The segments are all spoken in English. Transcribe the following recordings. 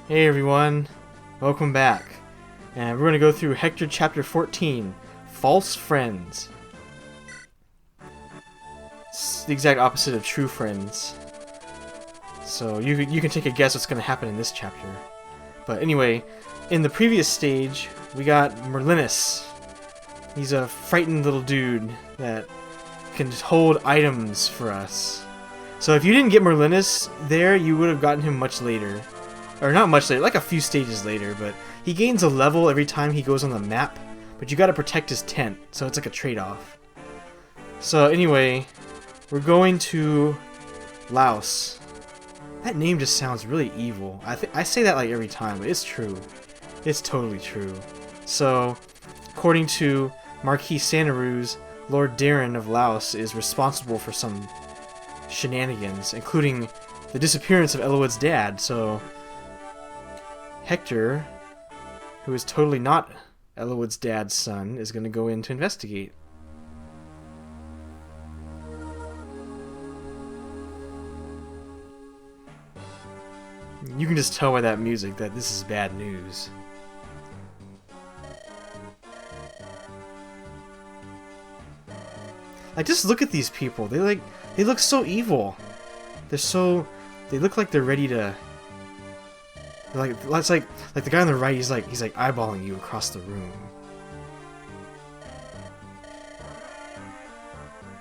Hey everyone, welcome back. And we're going to go through Hector Chapter 14, False Friends. It's the exact opposite of True Friends. So you can take a guess what's going to happen in this chapter. But anyway, in the previous stage, we got Merlinus. He's a frightened little dude that can just hold items for us. So if you didn't get Merlinus there, you would have gotten him much later. Or not much later, like a few stages later, but he gains a level every time he goes on the map, but you gotta protect his tent, so it's like a trade-off. So anyway, we're going to Laos. That name just sounds really evil. I say that like every time, but it's true. It's totally true. So, according to Marquis Santaruz, Lord Darren of Laos is responsible for some shenanigans, including the disappearance of Elowood's dad, so Hector, who is totally not Elowood's dad's son, is going to go in to investigate. You can just tell by that music that this is bad news. Like, just look at these people. They look so evil. They look like they're ready to. It's like the guy on the right. He's like eyeballing you across the room.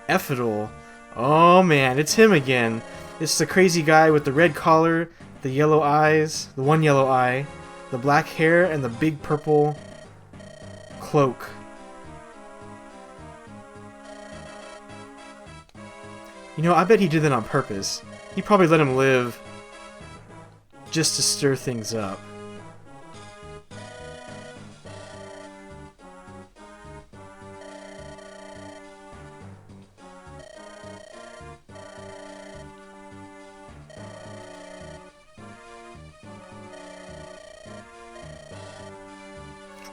Effidal. Oh man, it's him again. It's the crazy guy with the red collar, the yellow eyes, the one yellow eye, the black hair, and the big purple cloak. You know, I bet he did that on purpose. He probably let him live just to stir things up.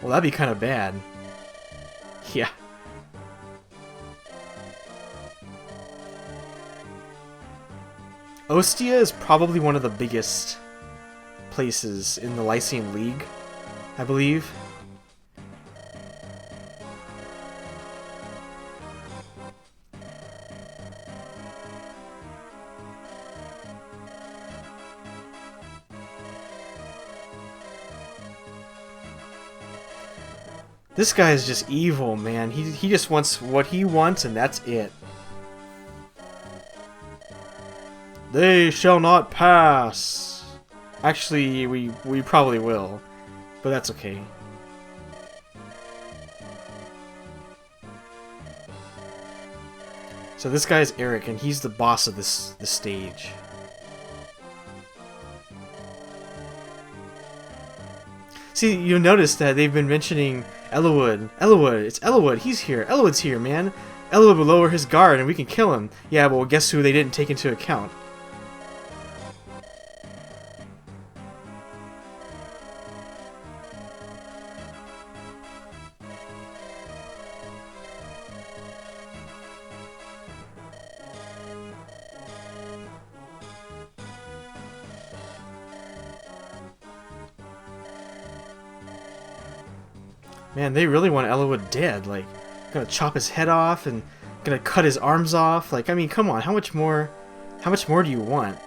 Well, that'd be kind of bad. Yeah. Ostia is probably one of the biggest places in the Lycian League, I believe. This guy is just evil, man. He just wants what he wants, and that's it. They shall not pass. Actually, we probably will, but that's okay. So this guy's Eric, and he's the boss of this stage. See, you'll notice that they've been mentioning Elowood. Elowood, it's Elowood. He's here. Elowood's here, man. Elowood will lower his guard, and we can kill him. Yeah, well, guess who they didn't take into account? Man, they really want Elowood dead. Like, gonna chop his head off and gonna cut his arms off. Like, I mean, come on, how much more do you want?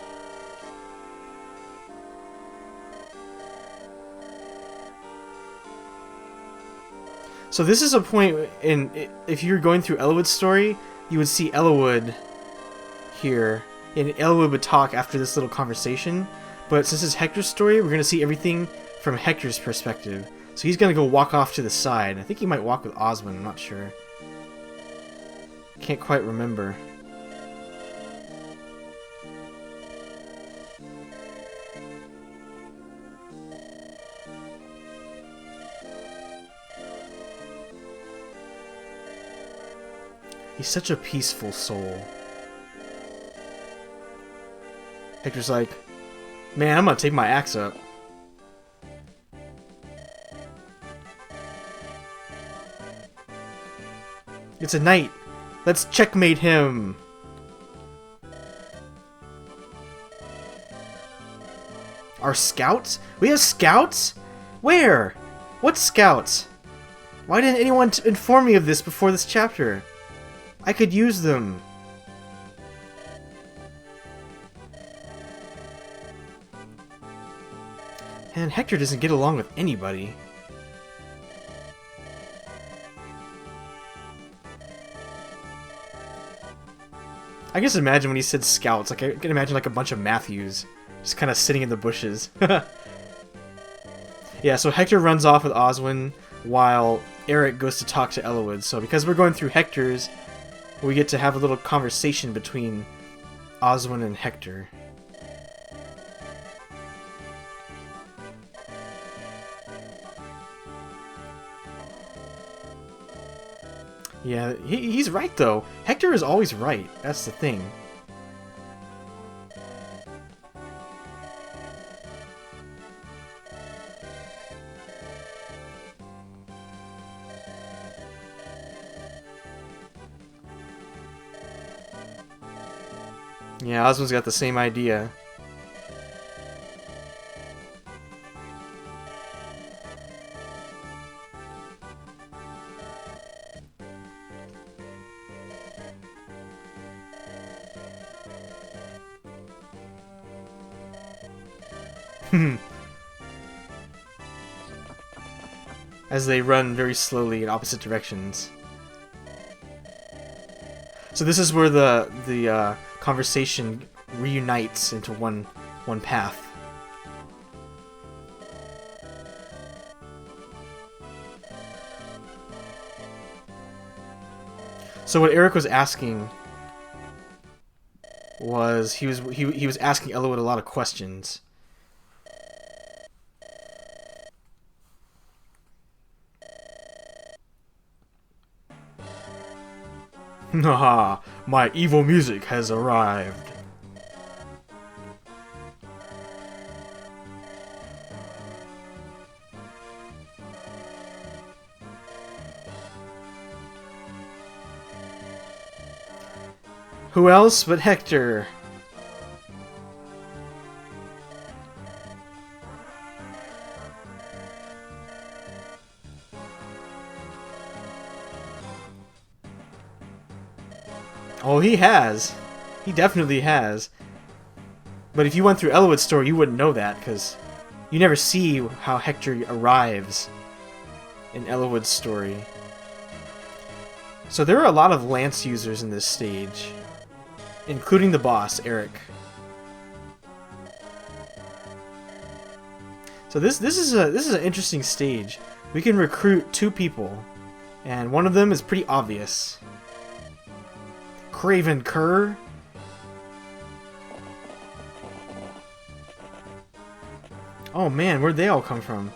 So this is a point in, if you're going through Elowood's story, you would see Elowood here, and Elowood would talk after this little conversation. But since it's Hector's story, we're gonna see everything from Hector's perspective. So he's gonna go walk off to the side. I think he might walk with Osmond, I'm not sure. Can't quite remember. He's such a peaceful soul. Hector's like, man, I'm gonna take my axe up. It's a knight. Let's checkmate him. Our scouts? We have scouts? Where? What scouts? Why didn't anyone inform me of this before this chapter? I could use them. And Hector doesn't get along with anybody. I just imagine when he said scouts, like I can imagine like a bunch of Matthews just kind of sitting in the bushes. Yeah, so Hector runs off with Oswin while Eric goes to talk to Elowood. So because we're going through Hector's, we get to have a little conversation between Oswin and Hector. Yeah, he's right though. Hector is always right. That's the thing. Yeah, Oswald's got the same idea. As they run very slowly in opposite directions. So this is where the conversation reunites into one path. So what Eric was asking was he was asking Elowood a lot of questions. Haha, my evil music has arrived. Who else but Hector? Oh, he has. He definitely has. But if you went through Elowood's story, you wouldn't know that, because you never see how Hector arrives in Elowood's story. So there are a lot of lance users in this stage, including the boss, Eric. So this is an interesting stage. We can recruit 2 people, and one of them is pretty obvious. Craven Kerr. Oh man, where'd they all come from?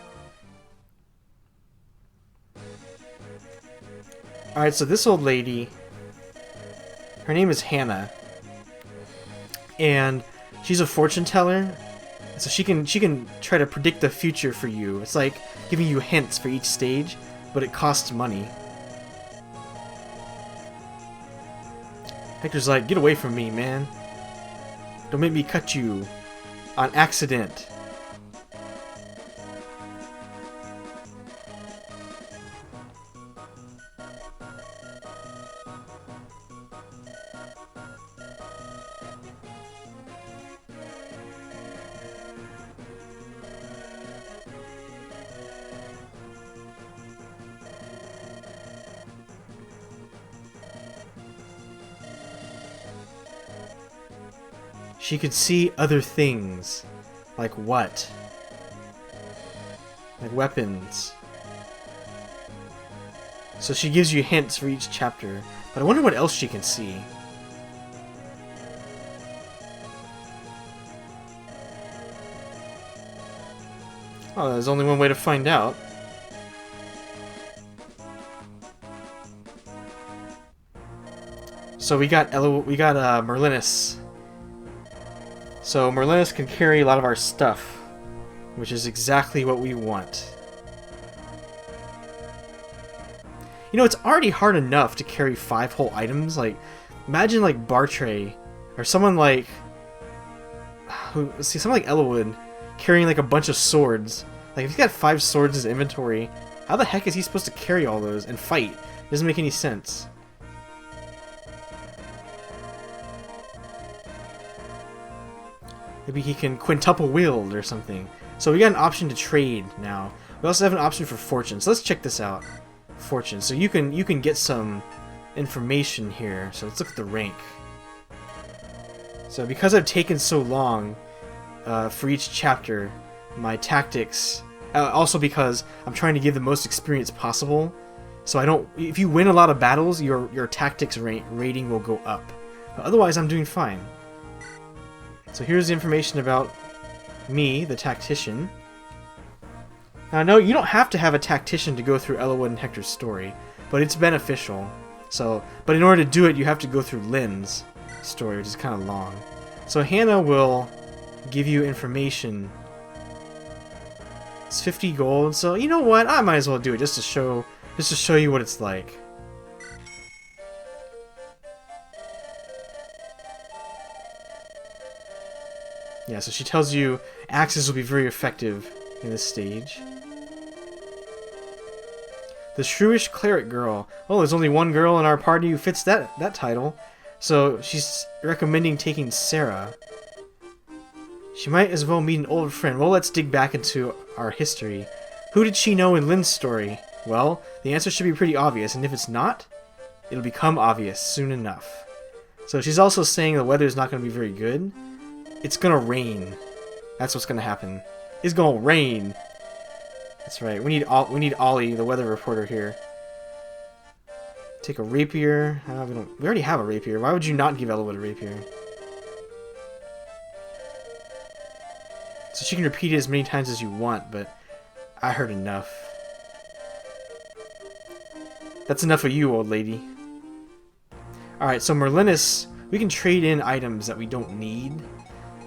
Alright, so this old lady, her name is Hannah. And she's a fortune teller. So she can try to predict the future for you. It's like giving you hints for each stage, but it costs money. Hector's like, get away from me, man. Don't make me cut you on accident. She could see other things. Like what? Like weapons. So she gives you hints for each chapter. But I wonder what else she can see. Oh, there's only one way to find out. So we got Merlinus. So Merlinus can carry a lot of our stuff, which is exactly what we want. You know, it's already hard enough to carry 5 whole items. Like, imagine like Bartray, or someone like someone like Elowood. carrying like a bunch of swords. Like if he's got 5 swords in his inventory, how the heck is he supposed to carry all those and fight? It doesn't make any sense. Maybe he can quintuple wield or something. So we got an option to trade now. We also have an option for fortune. So let's check this out. Fortune. So you can get some information here. So let's look at the rank. So because I've taken so long for each chapter, my tactics. Also because I'm trying to give the most experience possible. So I don't. If you win a lot of battles, your tactics rating will go up. But otherwise, I'm doing fine. So here's the information about me, the tactician. Now, no, you don't have to have a tactician to go through Eliwood and Hector's story, but it's beneficial. So, but in order to do it, you have to go through Lynn's story, which is kind of long. So Hannah will give you information. It's 50 gold. So you know what? I might as well do it just to show you what it's like. Yeah, so she tells you axes will be very effective in this stage. The Shrewish Cleric Girl. Oh, there's only one girl in our party who fits that title. So she's recommending taking Sarah. She might as well meet an old friend. Well, let's dig back into our history. Who did she know in Lynn's story? Well, the answer should be pretty obvious, and if it's not, it'll become obvious soon enough. So she's also saying the weather's not going to be very good. It's gonna rain. That's what's gonna happen. It's gonna rain. That's right. We need Ollie, the weather reporter, here. Take a rapier. We already have a rapier. Why would you not give Eliwood a rapier? So she can repeat it as many times as you want, but I heard enough. That's enough of you, old lady. Alright, so Merlinus, we can trade in items that we don't need.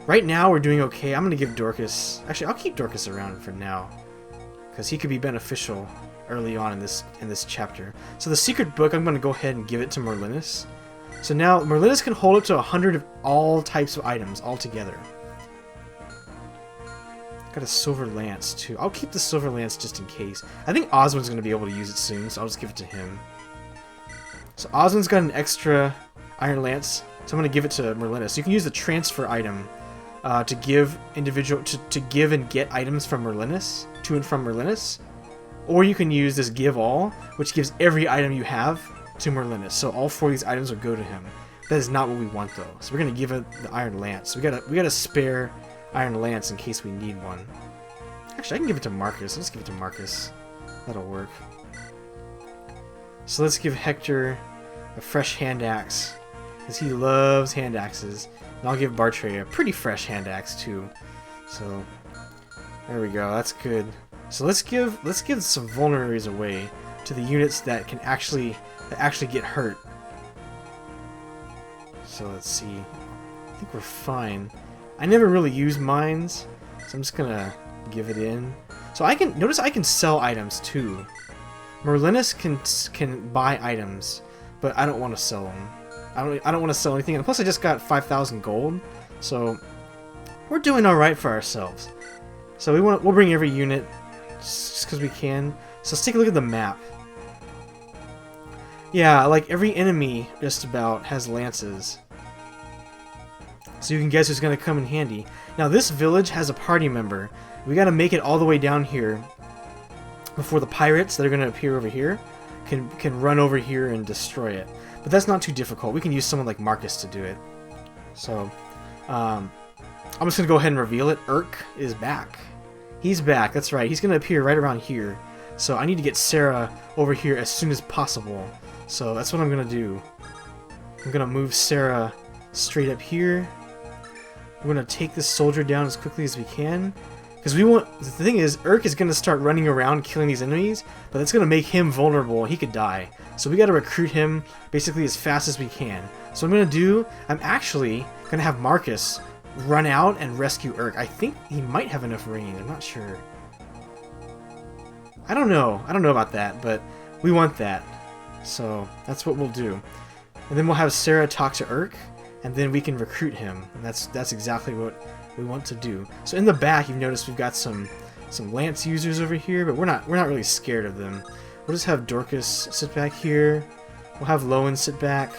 Right now we're doing okay. I'm going to give Dorcas... Actually, I'll keep Dorcas around for now, because he could be beneficial early on in this chapter. So the secret book, I'm going to go ahead and give it to Merlinus. So now Merlinus can hold up to 100 of all types of items all together. Got a silver lance too. I'll keep the silver lance just in case. I think Osmond's going to be able to use it soon, so I'll just give it to him. So Osmond's got an extra iron lance, so I'm going to give it to Merlinus. You can use the transfer item to give to give and get items from Merlinus, to and from Merlinus, or you can use this give all, which gives every item you have to Merlinus. So all 4 of these items will go to him. That is not what we want though. So we're gonna give it the iron lance. We got a spare iron lance in case we need one. Actually, I can give it to Marcus. Let's give it to Marcus. That'll work. So let's give Hector a fresh hand axe, because he loves hand axes. And I'll give Bartray a pretty fresh hand axe too. So there we go. That's good. So let's give some vulneraries away to the units that can actually get hurt. So let's see. I think we're fine. I never really use mines, so I'm just gonna give it in. So I can sell items too. Merlinus can buy items, but I don't want to sell them. I don't want to sell anything, and plus I just got 5,000 gold, so we're doing all right for ourselves. So we'll bring every unit just because we can. So let's take a look at the map. Yeah, like every enemy just about has lances, so you can guess who's gonna come in handy. Now this village has a party member. We got to make it all the way down here before the pirates that are gonna appear over here can run over here and destroy it. But that's not too difficult. We can use someone like Marcus to do it. So, I'm just going to go ahead and reveal it. Urk is back. He's back, that's right. He's going to appear right around here. So I need to get Sarah over here as soon as possible. So that's what I'm going to do. I'm going to move Sarah straight up here. We're going to take this soldier down as quickly as we can. Because the thing is, Urk is going to start running around killing these enemies, but that's going to make him vulnerable. He could die. So we got to recruit him basically as fast as we can. So what I'm going to do, I'm actually going to have Marcus run out and rescue Urk. I think he might have enough range. I'm not sure. I don't know. I don't know about that, but we want that. So that's what we'll do. And then we'll have Sarah talk to Urk, and then we can recruit him. And that's exactly what we want to do. So in the back, you've noticed we've got some lance users over here, but we're not really scared of them. We'll just have Dorcas sit back here. We'll have Lowen sit back.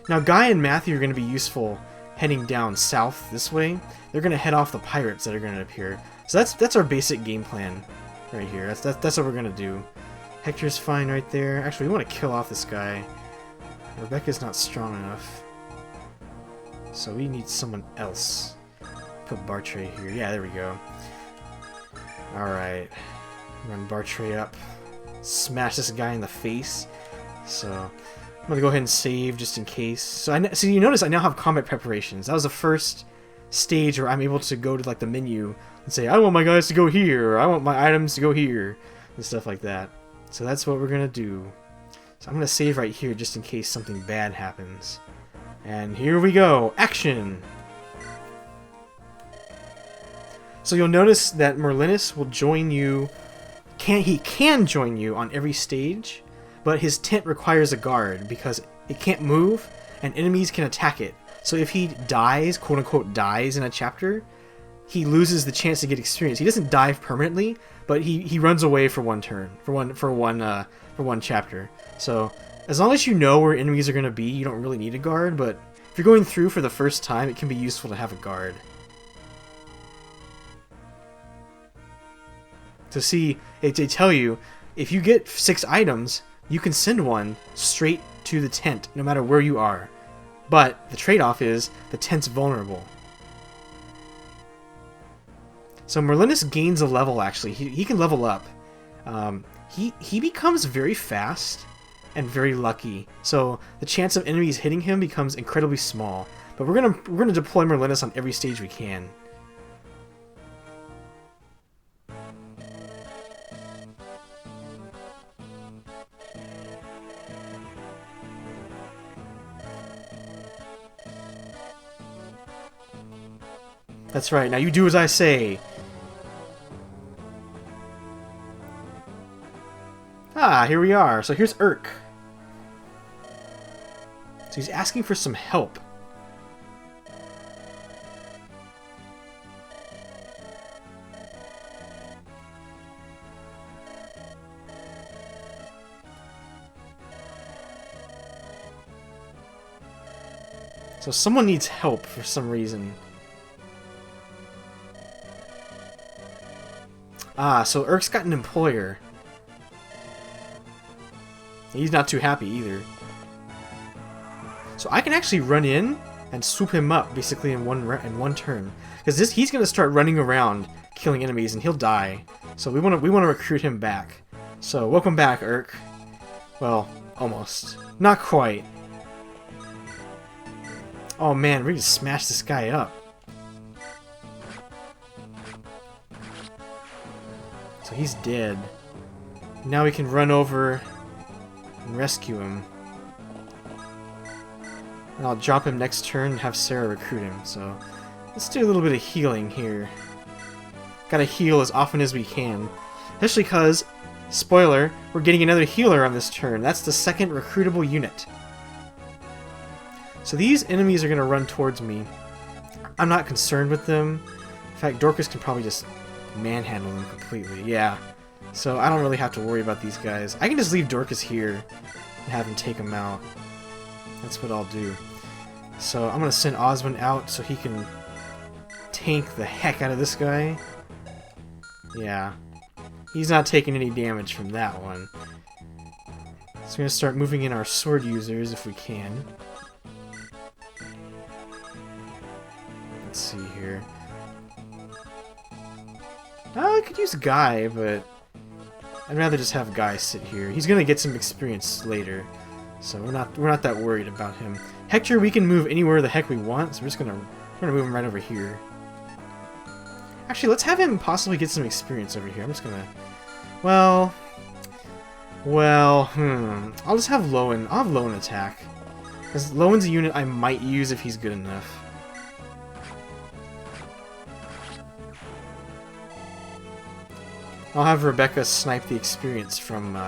Now Guy and Matthew are going to be useful heading down south this way. They're going to head off the pirates that are going to appear. So that's our basic game plan right here. That's what we're going to do. Hector's fine right there. Actually, we want to kill off this guy. Rebecca's not strong enough. So we need someone else. Put Bartray here. Yeah, there we go. Alright. Run Bartray up. Smash this guy in the face. So I'm going to go ahead and save just in case. So you notice I now have combat preparations. That was the first stage where I'm able to go to like the menu and say, I want my guys to go here, or I want my items to go here, and stuff like that. So that's what we're going to do. So I'm going to save right here just in case something bad happens. And here we go. Action! So you'll notice that Merlinus will join you. He can join you on every stage, but his tent requires a guard because it can't move and enemies can attack it. So if he dies, quote unquote dies in a chapter, he loses the chance to get experience. He doesn't die permanently, but he runs away for one turn, for one chapter. So as long as you know where enemies are going to be, you don't really need a guard, but if you're going through for the first time, it can be useful to have a guard. So see, they tell you, if you get 6 items, you can send one straight to the tent, no matter where you are. But the trade-off is the tent's vulnerable. So Merlinus gains a level, actually. He can level up. He becomes very fast and very lucky. So the chance of enemies hitting him becomes incredibly small. But we're gonna deploy Merlinus on every stage we can. That's right, now you do as I say. Ah, here we are. So here's Urk. So he's asking for some help. So someone needs help for some reason. Ah, so Urk's got an employer. He's not too happy either. So I can actually run in and swoop him up basically in one turn, because he's going to start running around killing enemies and he'll die. So we want to recruit him back. So welcome back, Urk. Well, almost. Not quite. Oh man, we're going to smash this guy up. So he's dead. Now we can run over and rescue him. And I'll drop him next turn and have Sarah recruit him. So let's do a little bit of healing here. Gotta heal as often as we can. Especially because, spoiler, we're getting another healer on this turn. That's the second recruitable unit. So these enemies are gonna run towards me. I'm not concerned with them. In fact, Dorcas can probably just manhandle them completely. Yeah. So I don't really have to worry about these guys. I can just leave Dorcas here and have him take them out. That's what I'll do. So I'm going to send Osmond out so he can tank the heck out of this guy. Yeah. He's not taking any damage from that one. So we're going to start moving in our sword users if we can. Let's see here. I could use Guy, but I'd rather just have Guy sit here. He's gonna get some experience later, so we're not that worried about him. Hector, we can move anywhere the heck we want, so we're gonna move him right over here. Actually, let's have him possibly get some experience over here. I'm just gonna, well, I'll just have Lowen. I'll have Lowen attack, because Lowen's a unit I might use if he's good enough. I'll have Rebecca snipe the experience from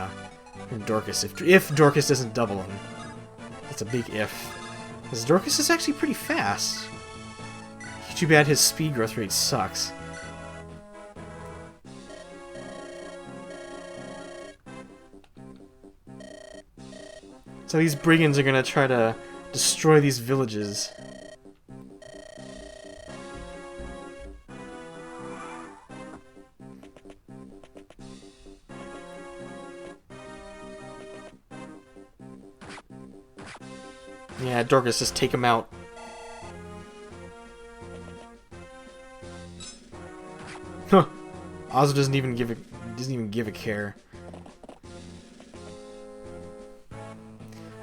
Dorcas if Dorcas doesn't double him. That's a big if. Because Dorcas is actually pretty fast. too bad his speed growth rate sucks. So these brigands are gonna try to destroy these villages. Yeah, Dorcas, just take him out. Huh. Oz doesn't even give a care.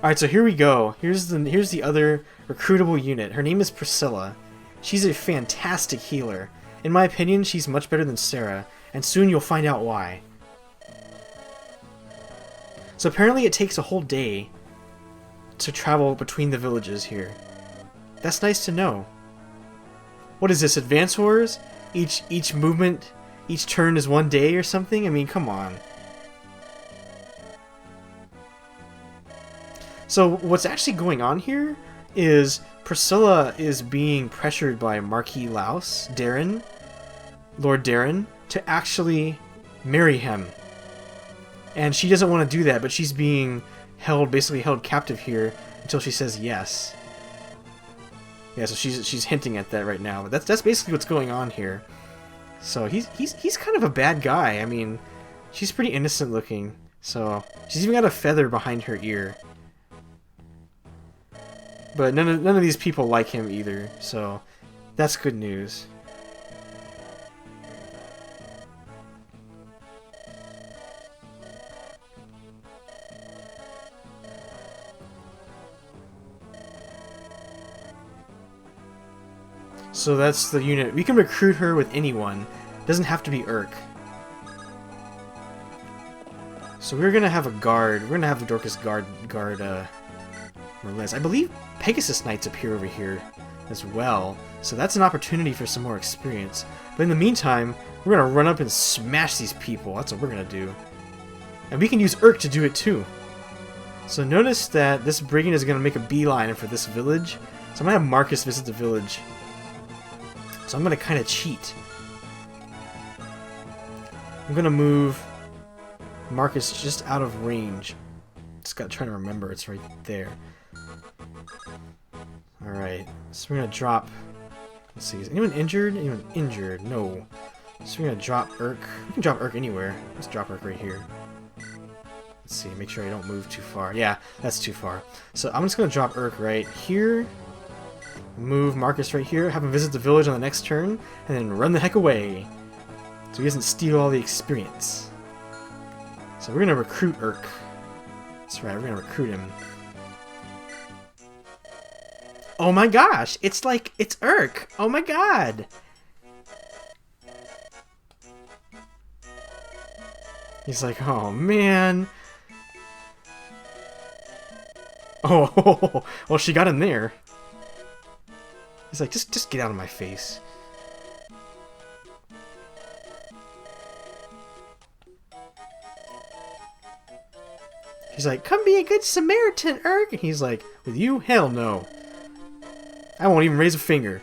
Alright, so here we go. Here's the other recruitable unit. Her name is Priscilla. She's a fantastic healer. In my opinion, she's much better than Sarah, and soon you'll find out why. So apparently it takes a whole day to travel between the villages here. That's nice to know. What is this, Advance Wars? Each movement, each turn is 1 day or something? I mean, come on. So what's actually going on here is Priscilla is being pressured by Marquis Laus, Lord Darren, to actually marry him. And she doesn't want to do that, but she's being basically held captive here until she says yes. Yeah, so she's hinting at that right now. But that's basically what's going on here. So he's kind of a bad guy. I mean, she's pretty innocent looking. So she's even got a feather behind her ear. But none of these people like him either, so that's good news. So that's the unit. We can recruit her with anyone. Doesn't have to be Urk. So we're gonna have a guard. We're gonna have the Dorcas guard Merlez. I believe Pegasus Knights appear over here as well, so that's an opportunity for some more experience. But in the meantime, we're gonna run up and smash these people. That's what we're gonna do. And we can use Urk to do it too. So notice that this brigand is gonna make a beeline for this village. So I'm gonna have Marcus visit the village. So I'm gonna kind of cheat. I'm gonna move Marcus just out of range. Just gotta try to remember it's right there. Alright, so we're gonna drop... Let's see, is anyone injured? Anyone injured? No. So we're gonna drop Urk. We can drop Urk anywhere. Let's drop Urk right here. Let's see, make sure I don't move too far. Yeah, that's too far. So I'm just gonna drop Urk right here. Move Marcus right here, have him visit the village on the next turn, and then run the heck away. So he doesn't steal all the experience. So we're gonna recruit Urk. That's right, we're gonna recruit him. Oh my gosh! It's Urk! Oh my god! He's like, oh man! Oh, well she got him there. He's like, just get out of my face. He's like, come be a good Samaritan, Urk! And he's like, with you? Hell no. I won't even raise a finger.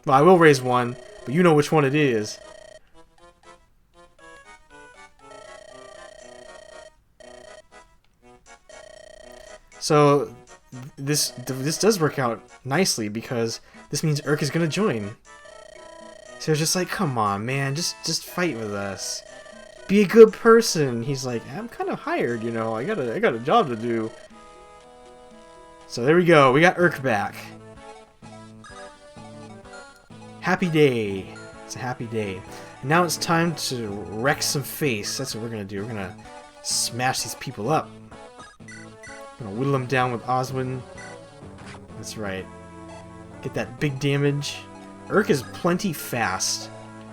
Well, I will raise one, but you know which one it is. So, this does work out nicely, because this means Urk is gonna join. So it's just like, come on, man, just fight with us. Be a good person. He's like, I'm kind of hired, you know. I got a job to do. So there we go. We got Urk back. Happy day. It's a happy day. And now it's time to wreck some face. That's what we're gonna do. We're gonna smash these people up. We're gonna whittle them down with Oswin. That's right. Get that big damage. Urk is plenty fast,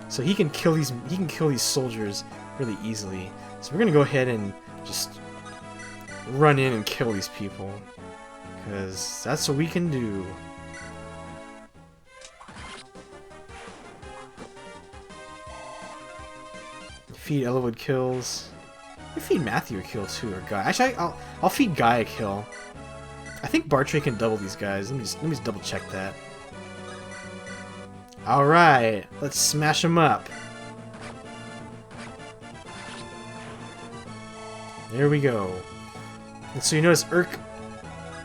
so he can kill these soldiers really easily. So we're gonna go ahead and just run in and kill these people, because that's what we can do. Feed Ellawood kills. We feed Matthew a kill too, or Guy. Actually, I'll feed Guy a kill. I think Bartray can double these guys. Let me just double check that. Alright, let's smash him up. There we go. And so you notice Urk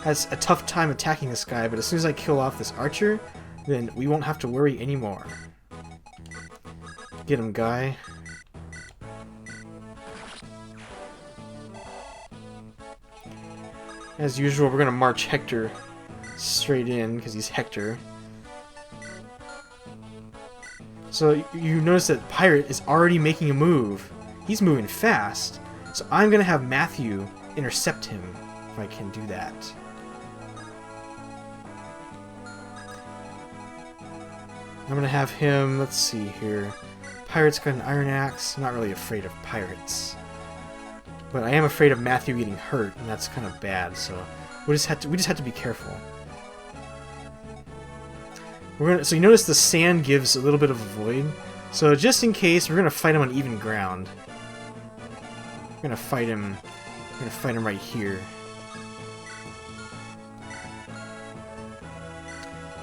has a tough time attacking this guy, but as soon as I kill off this archer, then we won't have to worry anymore. Get him, guy. As usual, we're gonna march Hector straight in, because he's Hector. So you notice that Pirate is already making a move. He's moving fast. So I'm gonna have Matthew intercept him, if I can do that. I'm gonna have him, let's see here. Pirate's got an iron axe. I'm not really afraid of pirates. But I am afraid of Matthew getting hurt, and that's kind of bad, so we just have to be careful. So you notice the sand gives a little bit of a void. So just in case, we're gonna fight him on even ground. We're gonna fight him right here.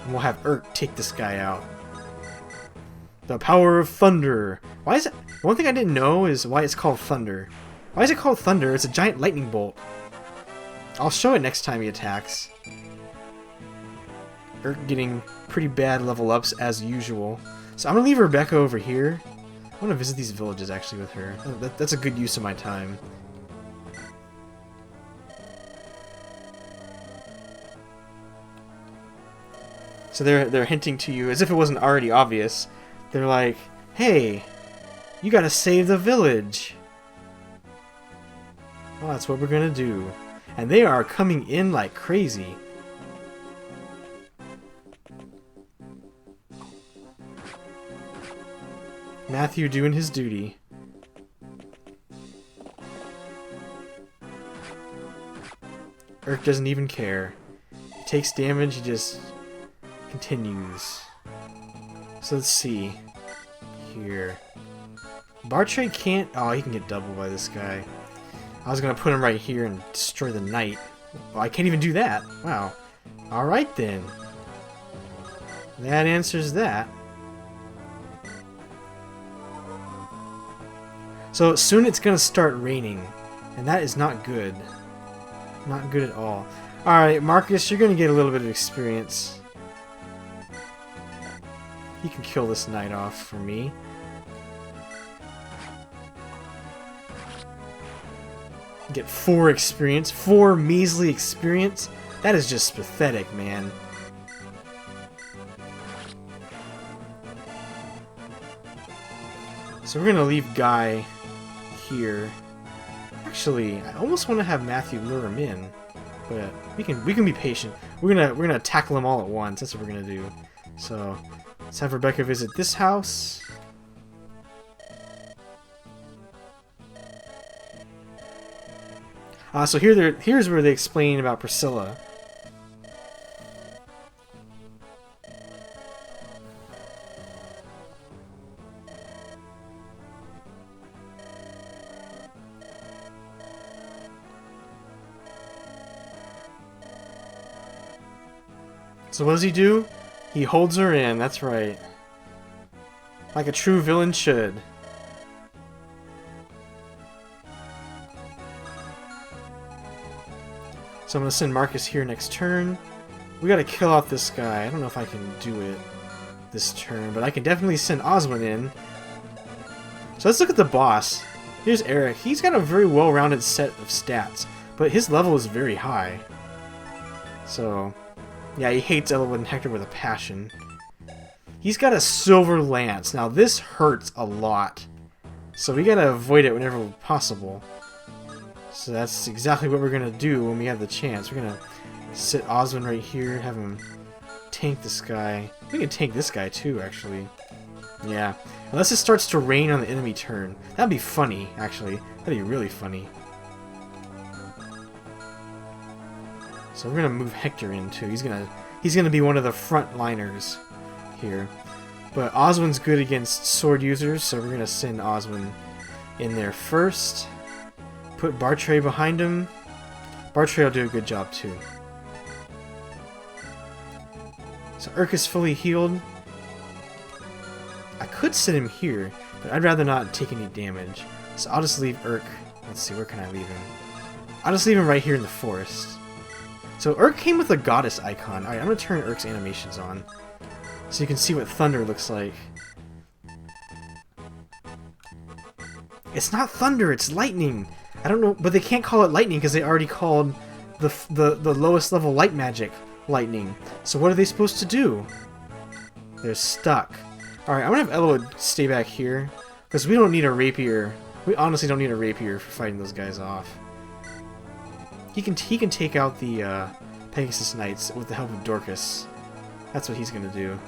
And we'll have Urk take this guy out. The power of thunder. Why is it? One thing I didn't know is why it's called thunder. Why is it called thunder? It's a giant lightning bolt. I'll show it next time he attacks. Urk getting pretty bad level ups as usual. So I'm gonna leave Rebecca over here. I want to visit these villages actually with her. That's a good use of my time. So they're hinting to you, as if it wasn't already obvious. They're like, hey, you gotta save the village. Well, that's what we're gonna do. And they are coming in like crazy. Matthew doing his duty. Urk doesn't even care. He takes damage, he just continues. So let's see. Here. Bartray can't... Oh, he can get doubled by this guy. I was gonna put him right here and destroy the knight. Well, I can't even do that. Wow. Alright then. That answers that. So soon it's gonna start raining, and that is not good. Not good at all. Alright, Marcus, you're gonna get a little bit of experience. You can kill this knight off for me. Get 4 experience. 4 measly experience? That is just pathetic, man. So we're gonna leave Guy here. Actually, I almost want to have Matthew lure him in, but we can be patient. We're gonna tackle them all at once. That's what we're gonna do. So let's have Rebecca visit this house. So here's where they explain about Priscilla. So what does he do? He holds her in, that's right. Like a true villain should. So I'm going to send Marcus here next turn. We got to kill off this guy. I don't know if I can do it this turn, but I can definitely send Oswin in. So let's look at the boss. Here's Eric. He's got a very well-rounded set of stats, but his level is very high. So, yeah, he hates Elowen Hector with a passion. He's got a silver lance. Now, this hurts a lot, so we got to avoid it whenever possible. So that's exactly what we're going to do when we have the chance. We're going to sit Oswin right here, have him tank this guy. We can tank this guy too, actually. Yeah. Unless it starts to rain on the enemy turn. That'd be funny, actually. That'd be really funny. So we're going to move Hector in too. He's gonna be one of the front liners here. But Oswin's good against sword users, so we're going to send Oswin in there first. Put Bartray behind him. Bartray will do a good job too. So Urk is fully healed. I could sit him here, but I'd rather not take any damage. So I'll just leave Urk. Let's see, where can I leave him? I'll just leave him right here in the forest. So Urk came with a goddess icon. Alright, I'm going to turn Urk's animations on, so you can see what thunder looks like. It's not thunder, it's lightning! I don't know, but they can't call it lightning because they already called the lowest level light magic lightning. So what are they supposed to do? They're stuck. Alright, I'm going to have Elo stay back here, because we don't need a rapier. We honestly don't need a rapier for fighting those guys off. He can take out the Pegasus Knights with the help of Dorcas. That's what he's going to do.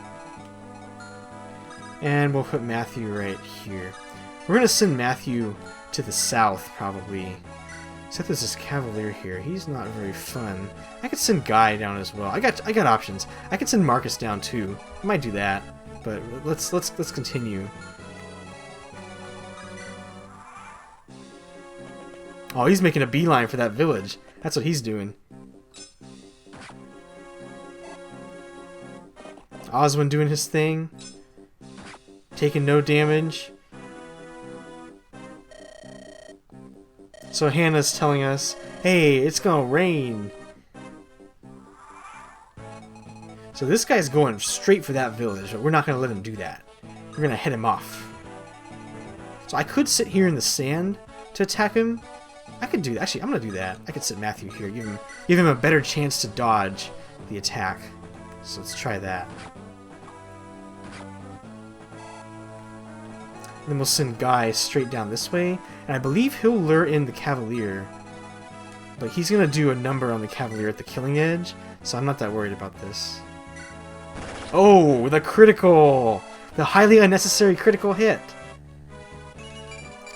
And we'll put Matthew right here. We're going to send Matthew to the south, probably. Except there's this Cavalier here. He's not very fun. I could send Guy down as well. I got options. I could send Marcus down too. I might do that, but let's continue. Oh, he's making a beeline for that village. That's what he's doing. Oswin doing his thing. Taking no damage. So Hannah's telling us, hey, it's gonna rain. So this guy's going straight for that village, but we're not gonna let him do that. We're gonna head him off. So I could sit here in the sand to attack him. I could do that. Actually, I'm gonna do that. I could sit Matthew here, give him a better chance to dodge the attack. So let's try that. Then we'll send Guy straight down this way, and I believe he'll lure in the Cavalier. But he's gonna do a number on the Cavalier at the killing edge, so I'm not that worried about this. Oh, the critical! The highly unnecessary critical hit!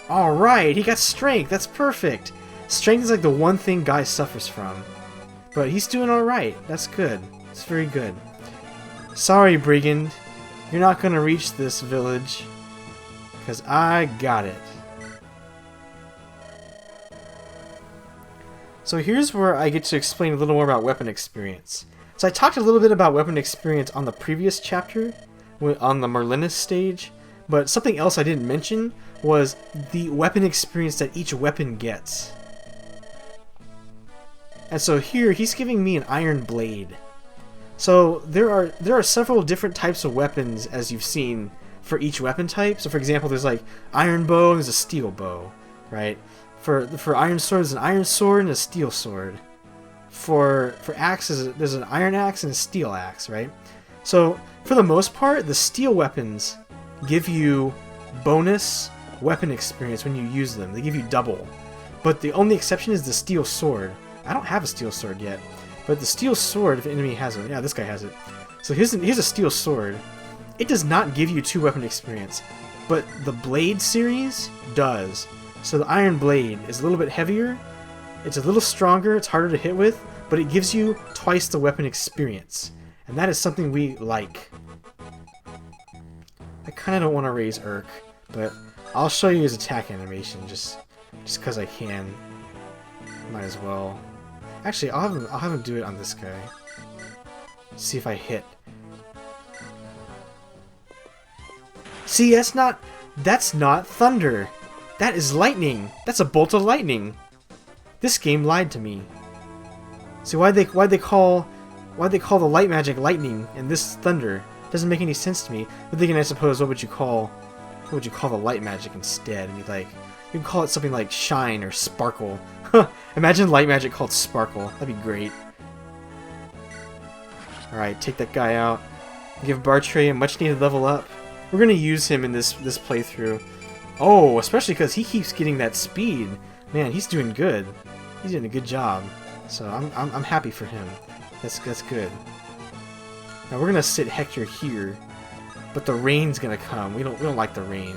Alright, he got strength, that's perfect! Strength is like the one thing Guy suffers from. But he's doing alright, that's good. It's very good. Sorry, Brigand, you're not gonna reach this village. Because I got it. So here's where I get to explain a little more about weapon experience. So I talked a little bit about weapon experience on the previous chapter, on the Merlinus stage, but something else I didn't mention was the weapon experience that each weapon gets. And so here, he's giving me an iron blade. So there are several different types of weapons, as you've seen, for each weapon type. So for example, there's like iron bow and there's a steel bow, right? For iron sword, there's an iron sword and a steel sword. For axes, there's an iron axe and a steel axe, right? So for the most part, the steel weapons give you bonus weapon experience when you use them. They give you double. But the only exception is the steel sword. I don't have a steel sword yet, but the steel sword, if an enemy has it, yeah, this guy has it. So here's a steel sword. It does not give you 2 weapon experience, but the Blade series does. So the Iron Blade is a little bit heavier, it's a little stronger, it's harder to hit with, but it gives you twice the weapon experience. And that is something we like. I kind of don't want to raise Urk, but I'll show you his attack animation just because I can. Might as well. Actually, I'll have him do it on this guy. See if I hit. See, that's not thunder. That is lightning. That's a bolt of lightning. This game lied to me. See, why'd they call the light magic lightning and this thunder? Doesn't make any sense to me. But thinking, I suppose, what would you call the light magic instead? And you can call it something like shine or sparkle. Imagine light magic called sparkle. That'd be great. All right, take that guy out. Give Bartray a much needed level up. We're gonna use him in this playthrough. Oh, especially because he keeps getting that speed. Man, he's doing good. He's doing a good job. So I'm happy for him. That's good. Now we're gonna sit Hector here, but the rain's gonna come. We don't like the rain.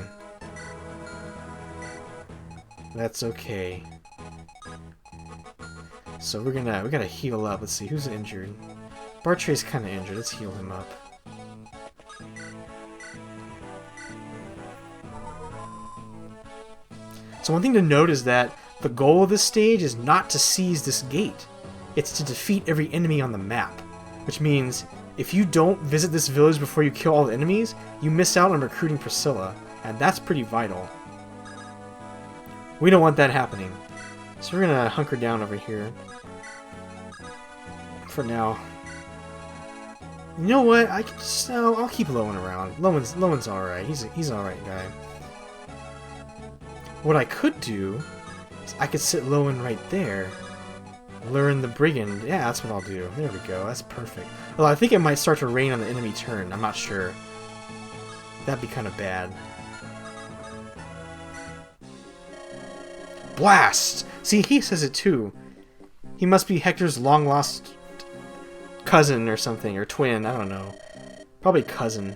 That's okay. So we gotta heal up. Let's see who's injured. Bartray's kind of injured. Let's heal him up. So one thing to note is that the goal of this stage is not to seize this gate. It's to defeat every enemy on the map, which means if you don't visit this village before you kill all the enemies, you miss out on recruiting Priscilla, and that's pretty vital. We don't want that happening. So we're gonna hunker down over here. For now. You know what? I can just, I'll keep Lowen around. Lowen's alright. He's an alright guy. What I could do is I could sit Lowen right there. Learn the Brigand. Yeah, that's what I'll do. There we go. That's perfect. Well, I think it might start to rain on the enemy turn. I'm not sure. That'd be kind of bad. Blast! See, he says it too. He must be Hector's long-lost cousin or something, or twin. I don't know. Probably cousin.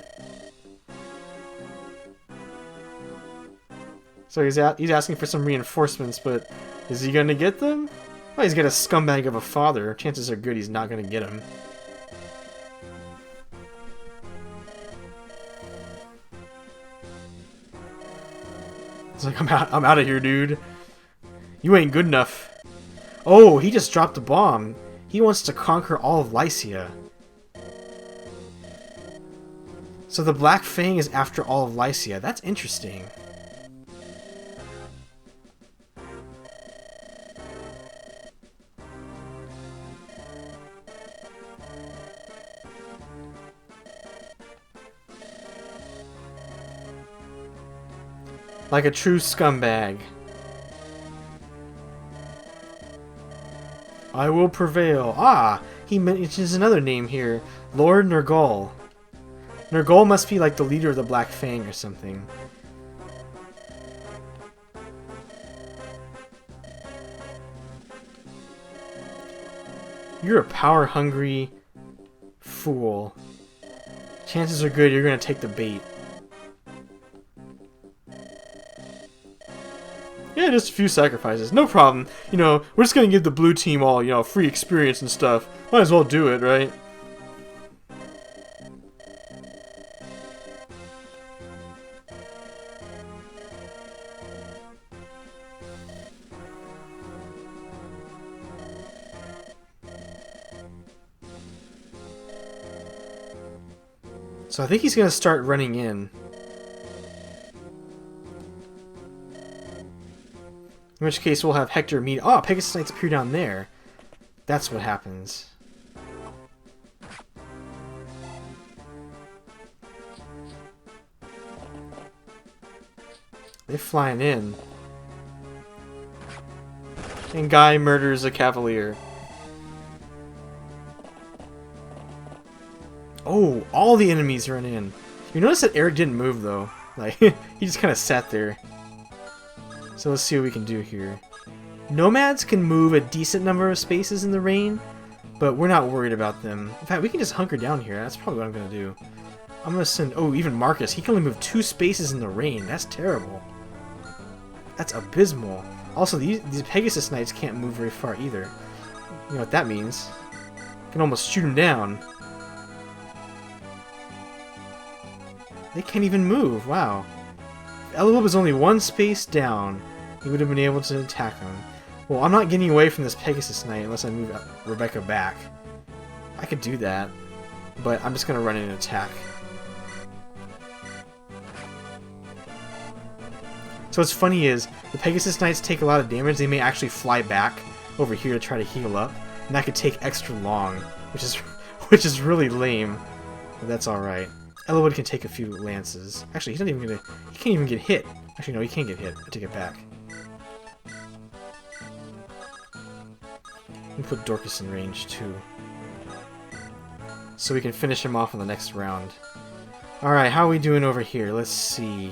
So he's asking for some reinforcements, but is he gonna get them? Well, he's got a scumbag of a father. Chances are good he's not gonna get him. It's like, I'm out of here, dude. You ain't good enough. Oh, he just dropped a bomb. He wants to conquer all of Lycia. So the Black Fang is after all of Lycia. That's interesting. Like a true scumbag. I will prevail. Ah! He mentions another name here. Lord Nergal. Nergal must be like the leader of the Black Fang or something. You're a power-hungry fool. Chances are good you're gonna take the bait. Yeah, just a few sacrifices. No problem. You know, we're just gonna give the blue team all, you know, free experience and stuff. Might as well do it, right? So I think he's gonna start running in. In which case we'll have Hector meet... Oh, Pegasus Knights appear down there. That's what happens. They're flying in. And Guy murders a cavalier. Oh, all the enemies run in. You notice that Eric didn't move, though. Like, he just kind of sat there. So let's see what we can do here. Nomads can move a decent number of spaces in the rain, but we're not worried about them. In fact, we can just hunker down here. That's probably what I'm going to do. I'm going to send... Oh, even Marcus. He can only move 2 spaces in the rain. That's terrible. That's abysmal. Also, these Pegasus Knights can't move very far either. You know what that means. You can almost shoot them down. They can't even move. Wow. If Eloa was only 1 space down, he would have been able to attack him. Well, I'm not getting away from this Pegasus Knight unless I move Rebecca back. I could do that, but I'm just going to run in and attack. So what's funny is, the Pegasus Knights take a lot of damage. They may actually fly back over here to try to heal up, and that could take extra long, which is really lame, but that's alright. Elowood can take a few lances. Actually, he can't even get hit. Actually, no, he can't get hit. I take it back. And put Dorcas in range too, so we can finish him off in the next round. Alright, how are we doing over here? Let's see.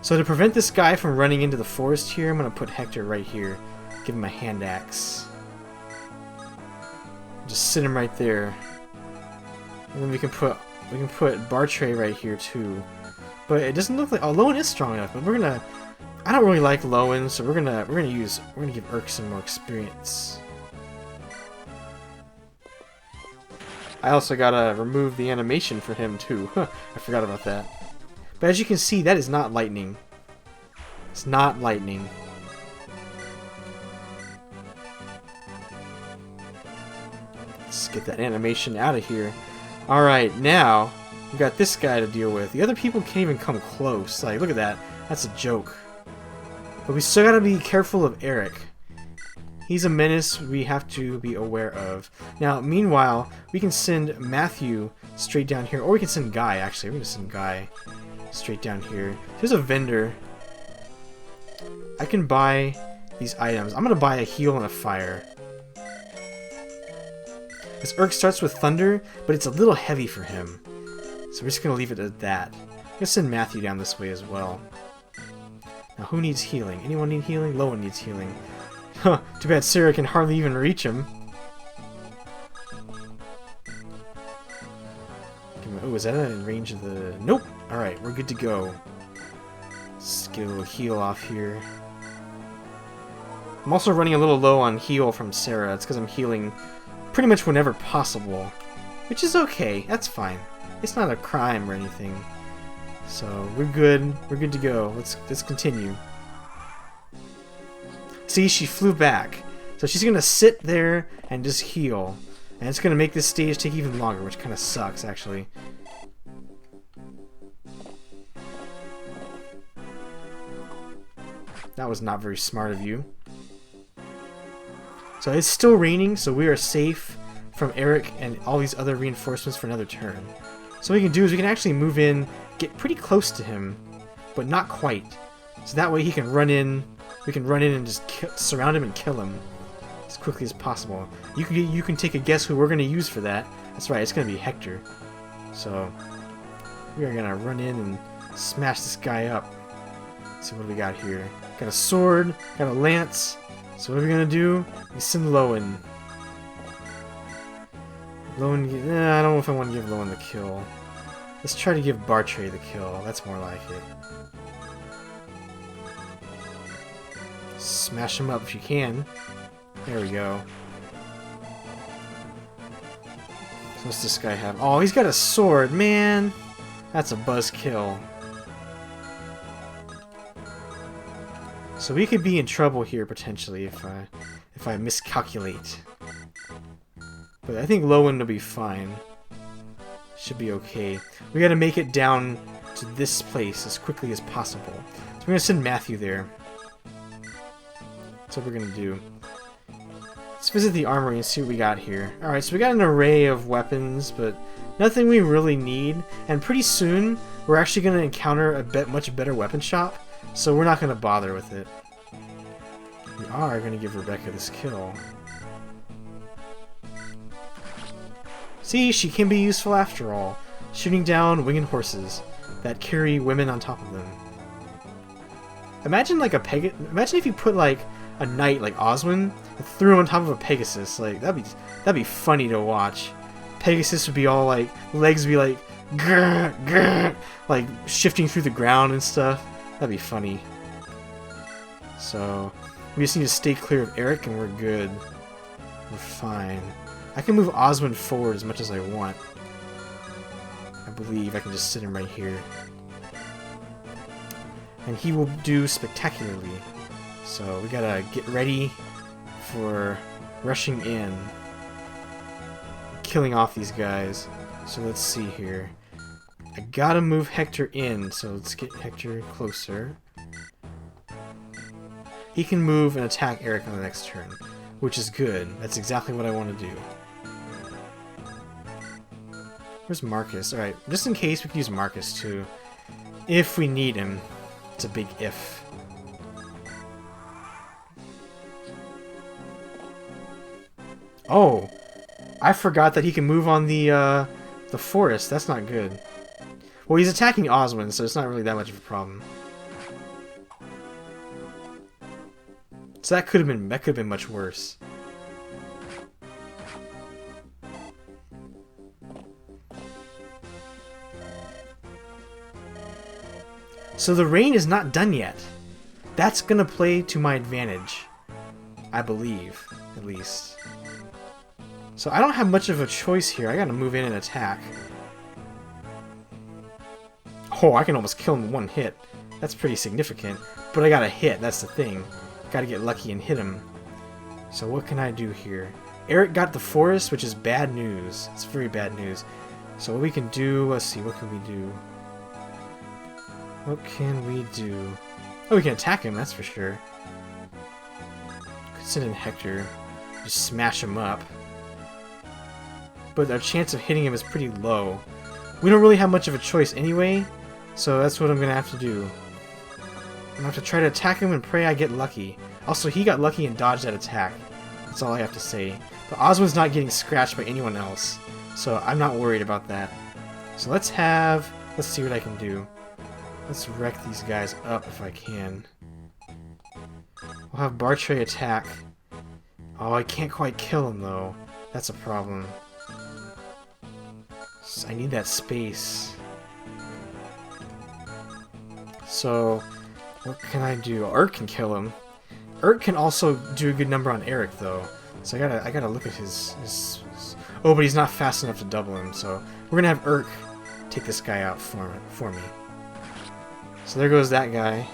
So to prevent this guy from running into the forest here, I'm going to put Hector right here. Give him a hand axe. Just sit him right there. And then we can put Bartray right here too. But it doesn't look like... Oh, Lowen is strong enough, but we're gonna... I don't really like Lowen, so we're gonna give Urk some more experience. I also gotta remove the animation for him too. I forgot about that. But as you can see, that is not lightning. It's not lightning. Get that animation out of here. Alright, now we got this guy to deal with. The other people can't even come close. Like, look at that. That's a joke. But we still gotta be careful of Eric. He's a menace we have to be aware of. Now, meanwhile, we can send Matthew straight down here. Or we can send Guy, actually. We're gonna send Guy straight down here. There's a vendor. I can buy these items. I'm gonna buy a heal and a fire. This Urk starts with thunder, but it's a little heavy for him. So we're just gonna leave it at that. I'm gonna send Matthew down this way as well. Now, who needs healing? Anyone need healing? Lowen needs healing. Huh, too bad Sarah can hardly even reach him. Oh, is that in range of the... Nope! Alright, we're good to go. Let's get a little heal off here. I'm also running a little low on heal from Sarah. It's because I'm healing pretty much whenever possible. Which is okay. That's fine. It's not a crime or anything. So, we're good. We're good to go. Let's continue. See, she flew back. So she's gonna sit there and just heal. And it's gonna make this stage take even longer, which kind of sucks, actually. That was not very smart of you. So it's still raining, so we are safe from Eric and all these other reinforcements for another turn. So what we can do is we can actually move in, get pretty close to him, but not quite. So that way he can run in, we can run in and just surround him and kill him as quickly as possible. You can take a guess who we're going to use for that. That's right, it's going to be Hector. So we are going to run in and smash this guy up. Let's see what we got here. Got a sword, got a lance. So what are we going to do? We send Lowen. Lowen, I don't know if I want to give Lowen the kill. Let's try to give Bartray the kill. That's more like it. Smash him up if you can. There we go. So what's this guy have? Oh, he's got a sword, man! That's a buzzkill. So we could be in trouble here potentially if I miscalculate. But I think Lowen will be fine. Should be okay. We gotta make it down to this place as quickly as possible. So we're gonna send Matthew there. That's what we're gonna do. Let's visit the armory and see what we got here. Alright, so we got an array of weapons, but nothing we really need. And pretty soon, we're actually gonna encounter a much better weapon shop, so we're not gonna bother with it. We are gonna give Rebecca this kill. See, she can be useful after all. Shooting down winged horses that carry women on top of them. Imagine like imagine if you put like a knight like Oswin and threw him on top of a Pegasus. Like that'd be funny to watch. Pegasus would be all like legs would be like grr, grr, like shifting through the ground and stuff. That'd be funny. So we just need to stay clear of Eric and we're good. We're fine. I can move Oswin forward as much as I want. I believe I can just sit him right here. And he will do spectacularly. So we gotta get ready for rushing in. Killing off these guys. So let's see here. I gotta move Hector in, so let's get Hector closer. He can move and attack Eric on the next turn, which is good. That's exactly what I want to do. Where's Marcus? Alright, just in case we can use Marcus too. If we need him. It's a big if. Oh! I forgot that he can move on the forest. That's not good. Well, he's attacking Oswin, so it's not really that much of a problem. So that could have been much worse. So the rain is not done yet. That's gonna play to my advantage. I believe, at least. So I don't have much of a choice here. I gotta move in and attack. Oh, I can almost kill him in one hit. That's pretty significant. But I got a hit, that's the thing. Gotta get lucky and hit him. So what can I do here? Eric got the forest, which is bad news. It's very bad news. So what we can do, let's see, what can we do? What can we do? Oh, we can attack him, that's for sure. Could send in Hector. Just smash him up. But our chance of hitting him is pretty low. We don't really have much of a choice anyway, so that's what I'm gonna have to do. I'm gonna have to try to attack him and pray I get lucky. Also, he got lucky and dodged that attack. That's all I have to say. But Oswin's not getting scratched by anyone else, so I'm not worried about that. So let's see what I can do. Let's wreck these guys up if I can. We'll have Bartray attack. Oh, I can't quite kill him though. That's a problem. I need that space. So, what can I do? Urk can kill him. Urk can also do a good number on Eric though. So I gotta look at his... Oh, but he's not fast enough to double him, so we're gonna have Urk take this guy out for me. So there goes that guy.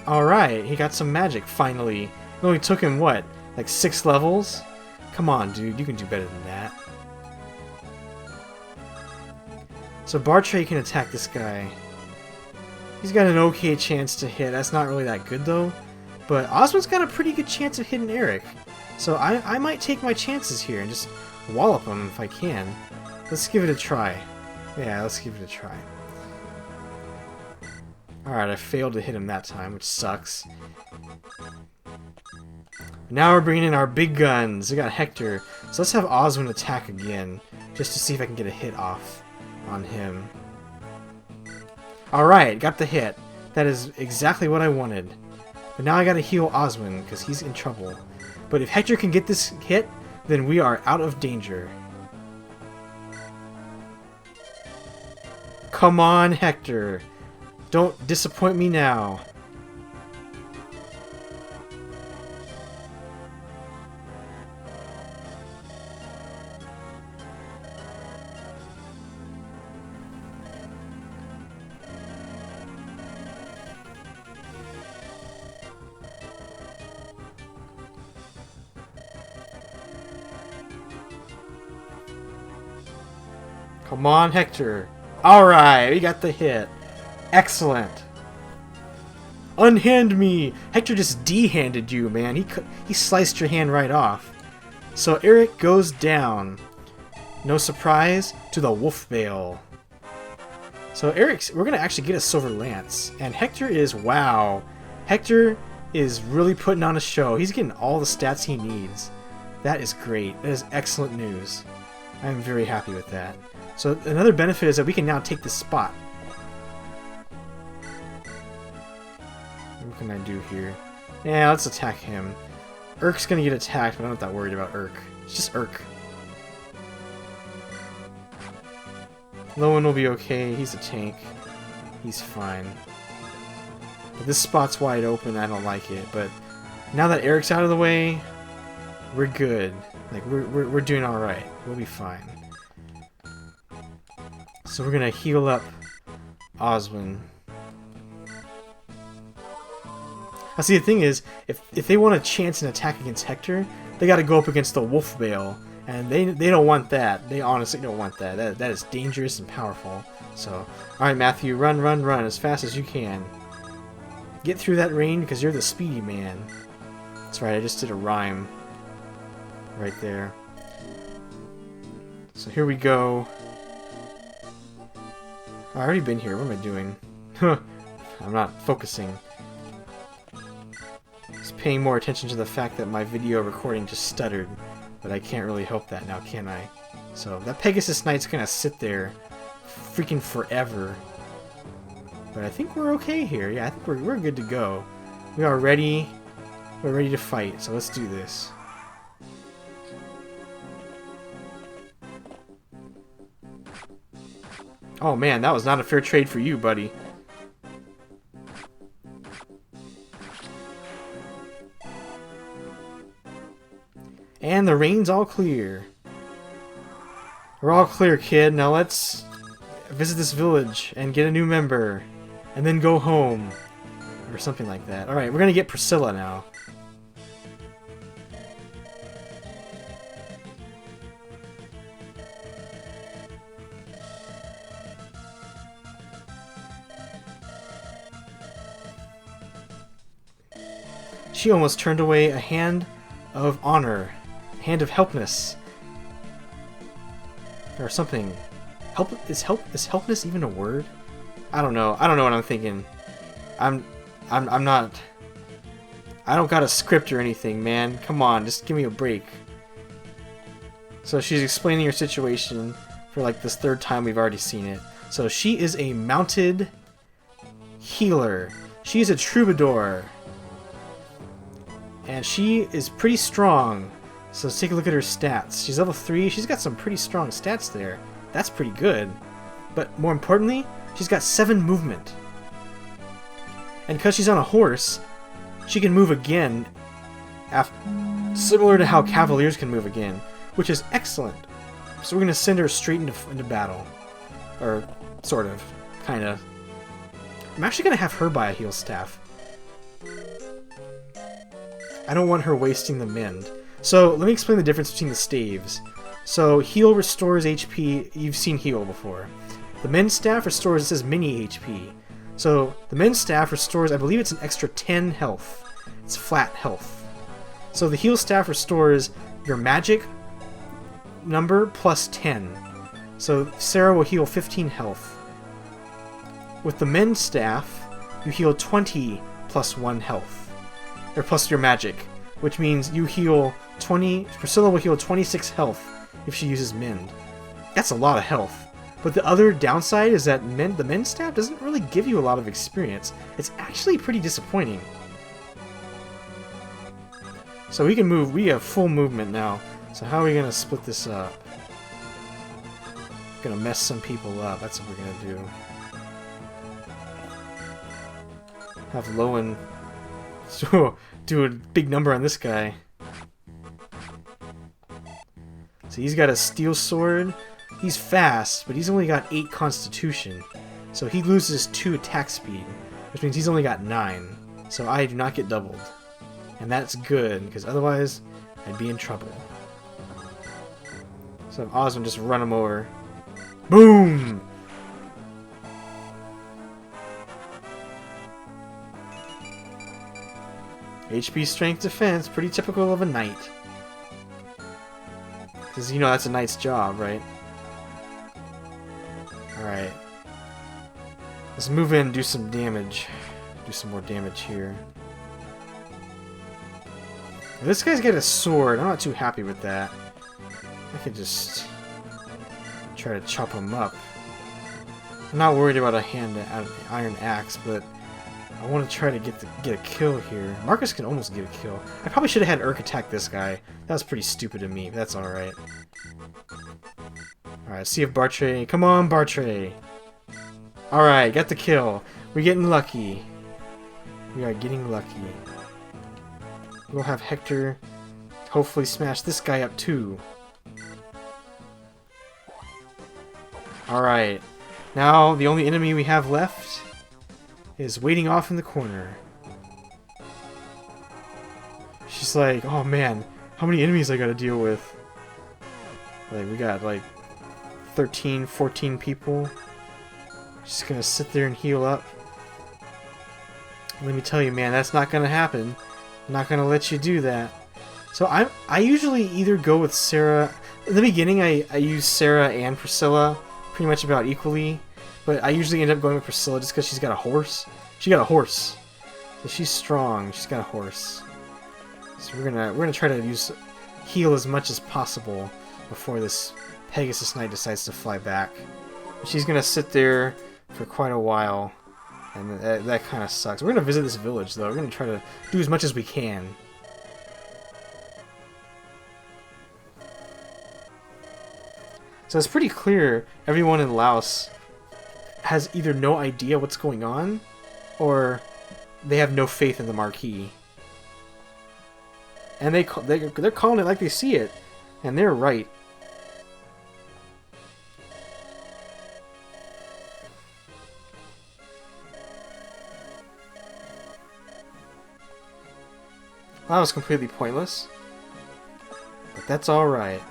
Alright, he got some magic, finally. It only took him, what, like 6 levels? Come on, dude, you can do better than that. So Bartray can attack this guy. He's got an okay chance to hit. That's not really that good, though. But Oswald's got a pretty good chance of hitting Eric. So I might take my chances here and just wallop him if I can. Let's give it a try. Yeah, let's give it a try. Alright, I failed to hit him that time, which sucks. Now we're bringing in our big guns. We got Hector. So let's have Oswin attack again, just to see if I can get a hit off on him. Alright, got the hit. That is exactly what I wanted. But now I gotta heal Oswin, because he's in trouble. But if Hector can get this hit, then we are out of danger. Come on, Hector. Don't disappoint me now. Come on, Hector. Alright, we got the hit. Excellent. Unhand me! Hector just D-handed you, man. He sliced your hand right off. So Eric goes down. No surprise to the Wolf Bale. So we're gonna actually get a Silver Lance. And Hector is, wow. Hector is really putting on a show. He's getting all the stats he needs. That is great. That is excellent news. I am very happy with that. So another benefit is that we can now take this spot. What can I do here? Yeah, let's attack him. Urk's gonna get attacked, but I'm not that worried about Urk. It's just Urk. Lowen will be okay. He's a tank. He's fine. But this spot's wide open. I don't like it. But now that Eric's out of the way, we're good. Like we're doing all right. We'll be fine. So we're gonna heal up Oswin. Now see, the thing is, if they want a chance in attack against Hector, they gotta go up against the Wolf Bale. And they don't want that. They honestly don't want that. That is dangerous and powerful. So, alright Matthew, run as fast as you can. Get through that rain because you're the speedy man. That's right, I just did a rhyme. Right there. So here we go. Oh, I've already been here. What am I doing? I'm not focusing. Just paying more attention to the fact that my video recording just stuttered. But I can't really help that now, can I? So that Pegasus Knight's gonna sit there freaking forever. But I think we're okay here. Yeah, I think we're good to go. We are ready. We're ready to fight. So let's do this. Oh man, that was not a fair trade for you, buddy. And the rain's all clear. We're all clear, kid. Now let's visit this village and get a new member. And then go home. or something like that. Alright, we're gonna get Priscilla now. She almost turned away a hand of honor, a hand of helpness, or something. Is helpness even a word? I don't know. I don't know what I'm thinking. I'm not. I don't got a script or anything, man. Come on, just give me a break. So she's explaining her situation for like this third time we've already seen it. So she is a mounted healer. She's a troubadour. And she is pretty strong. So let's take a look at her stats. She's level 3. She's got some pretty strong stats there. That's pretty good. But more importantly, she's got 7 movement. And because she's on a horse, she can move again, similar to how cavaliers can move again, which is excellent. So we're going to send her straight into battle. Or, sort of. Kind of. I'm actually going to have her buy a heal staff. I don't want her wasting the mend. So, let me explain the difference between the staves. So, heal restores HP. You've seen heal before. The mend staff restores, it says mini HP. So, the mend staff restores, I believe it's an extra 10 health. It's flat health. So, the heal staff restores your magic number plus 10. So, Sarah will heal 15 health. With the mend staff, you heal 20 plus 1 health. Or plus your magic, which means you heal 20. Priscilla will heal 26 health if she uses mend. That's a lot of health. But the other downside is that the mend staff doesn't really give you a lot of experience. It's actually pretty disappointing. So we can move. We have full movement now. So how are we gonna split this up? Gonna mess some people up. That's what we're gonna do. Have Lowen do a big number on this guy. So he's got a steel sword. He's fast, but he's only got 8 constitution. So he loses 2 attack speed, which means he's only got 9. So I do not get doubled. And that's good, because otherwise I'd be in trouble. So Osmond just run him over. Boom! HP, strength, defense, pretty typical of a knight. Because, you know, that's a knight's job, right? Alright. Let's move in and do some damage. Do some more damage here. This guy's got a sword. I'm not too happy with that. I could just try to chop him up. I'm not worried about an iron axe, but I want to try to get a kill here. Marcus can almost get a kill. I probably should have had Urk attack this guy. That was pretty stupid of me, but that's alright. Alright, see if Bartray... Come on, Bartray! Alright, got the kill. We're getting lucky. We are getting lucky. We'll have Hector hopefully smash this guy up too. Alright. Now, the only enemy we have left is waiting off in the corner. She's like, oh man, how many enemies I gotta deal with? Like, we got like 13, 14 people. Just gonna sit there and heal up. Let me tell you, man, that's not gonna happen. I'm not gonna let you do that. So I usually either go with Sarah. In the beginning, I use Sarah and Priscilla pretty much about equally, but I usually end up going with Priscilla just because she's got a horse. She got a horse, so she's strong. She's got a horse. So we're gonna try to heal as much as possible before this Pegasus Knight decides to fly back. She's gonna sit there for quite a while, and that kind of sucks. We're gonna visit this village though. We're gonna try to do as much as we can. So it's pretty clear everyone in Laos has either no idea what's going on, or they have no faith in the Marquis. And they're calling it like they see it, and they're right. Well, that was completely pointless. But that's alright.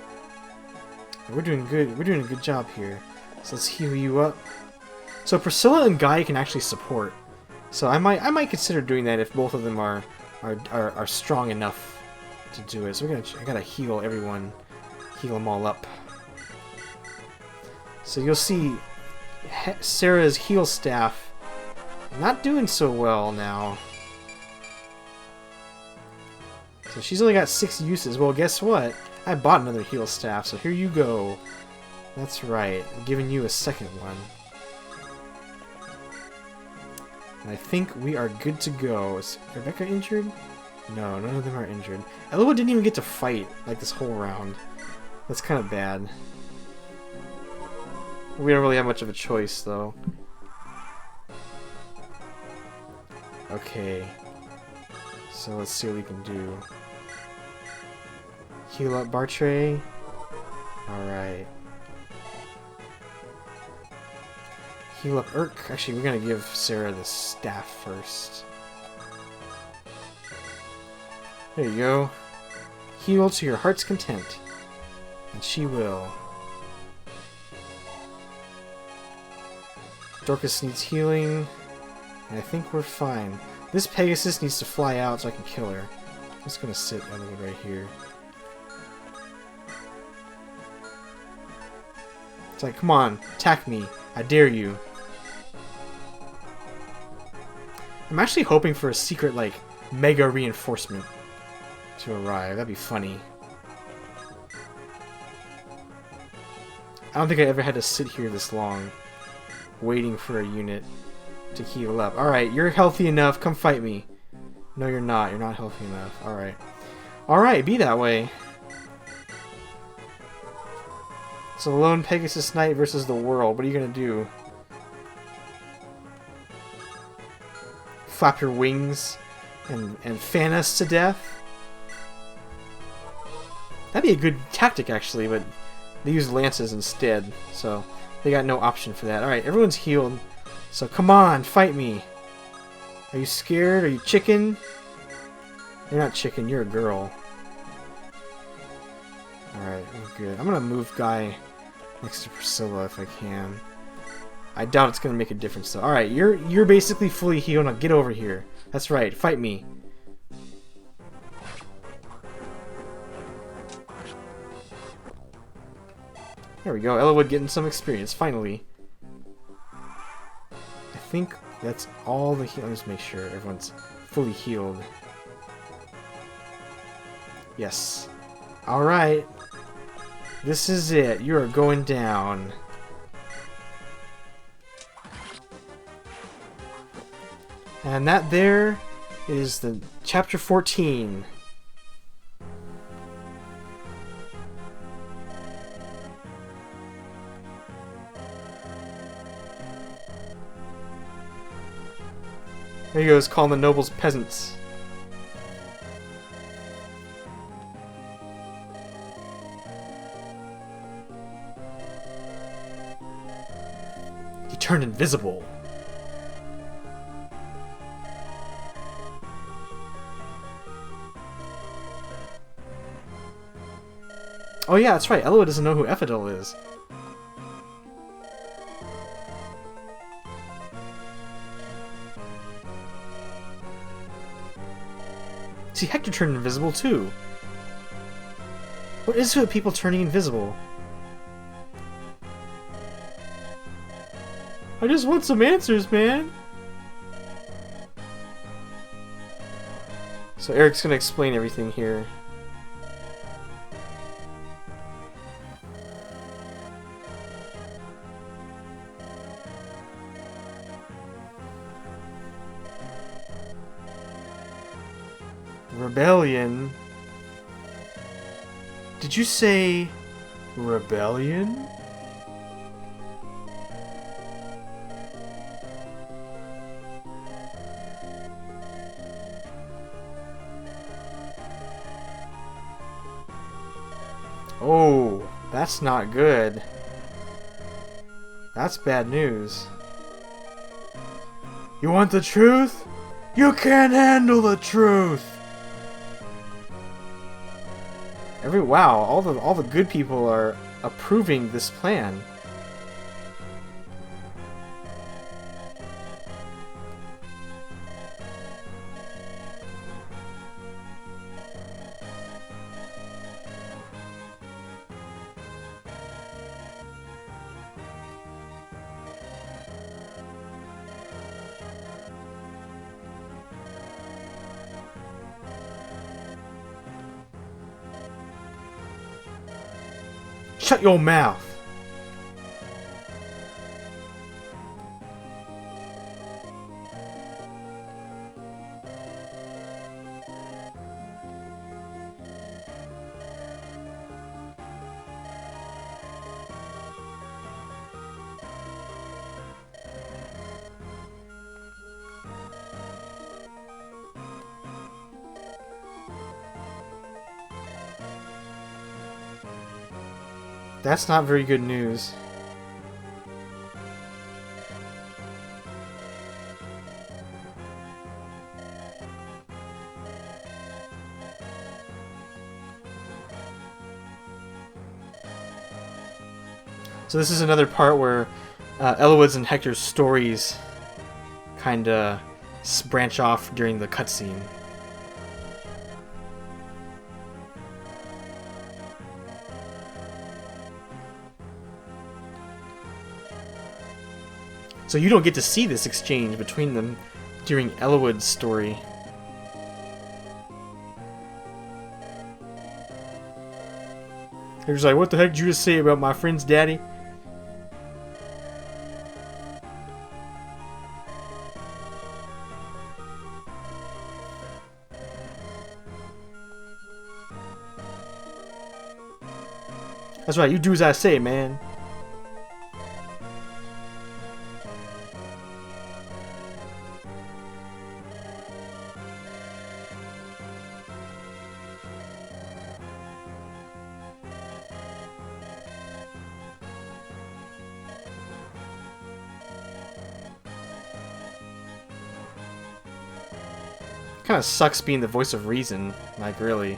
We're doing good. We're doing a good job here. So let's heal you up. So Priscilla and Guy can actually support. So I might consider doing that if both of them are strong enough to do it. So I gotta heal everyone. Heal them all up. So you'll see Sarah's heal staff not doing so well now. So she's only got 6 uses. Well, guess what? I bought another heal staff, so here you go. That's right. I'm giving you a second one. And I think we are good to go. Is Rebecca injured? No, none of them are injured. Elwood didn't even get to fight, like, this whole round. That's kind of bad. We don't really have much of a choice, though. Okay. So let's see what we can do. Heal up Bartray. Alright. Heal up Urk. Actually, we're gonna give Sarah the staff first. There you go. Heal to your heart's content. And she will. Dorcas needs healing. And I think we're fine. This Pegasus needs to fly out so I can kill her. I'm just gonna sit Elwood right here. It's like, come on, attack me. I dare you. I'm actually hoping for a secret, like, mega reinforcement to arrive. That'd be funny. I don't think I ever had to sit here this long waiting for a unit to heal up. Alright, you're healthy enough. Come fight me. No, you're not. You're not healthy enough. Alright. Alright, be that way. So Lone Pegasus Knight versus the world. What are you gonna do? Flap your wings and fan us to death? That'd be a good tactic, actually, but they use lances instead, so they got no option for that. Alright, everyone's healed, so come on, fight me. Are you scared? Are you chicken? You're not chicken, you're a girl. Alright, we're good. I'm gonna move Guy next to Priscilla if I can. I doubt it's gonna make a difference though. Alright, you're basically fully healed. Now get over here. That's right, fight me. There we go, Elwood getting some experience, finally. I think that's all the heal. Let's make sure everyone's fully healed. Yes. Alright. This is it. You are going down. And that there is the chapter 14. There he goes, calling the nobles peasants. He turned invisible. Oh yeah, that's right. Elwood doesn't know who Ephidel is. See, Hector turned invisible too. What is it with people turning invisible? I just want some answers, man. So Eric's gonna explain everything here. Rebellion? Did you say rebellion? Oh, that's not good. That's bad news. You want the truth? You can't handle the truth! Wow, all the good people are approving this plan. Shut your mouth! That's not very good news. So this is another part where Eloyd's and Hector's stories kinda branch off during the cutscene. So you don't get to see this exchange between them during Eloyd's story. Hector's like, what the heck did you just say about my friend's daddy? That's right, you do as I say, man. Kind of sucks being the voice of reason, like really.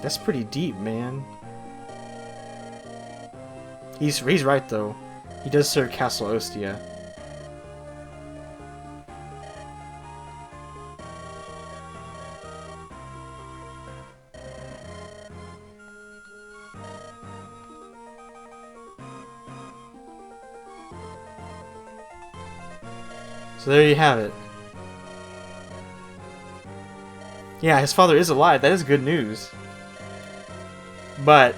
That's pretty deep, man. He's right though. He does serve Castle Ostia. So there you have it. Yeah, his father is alive. That is good news. But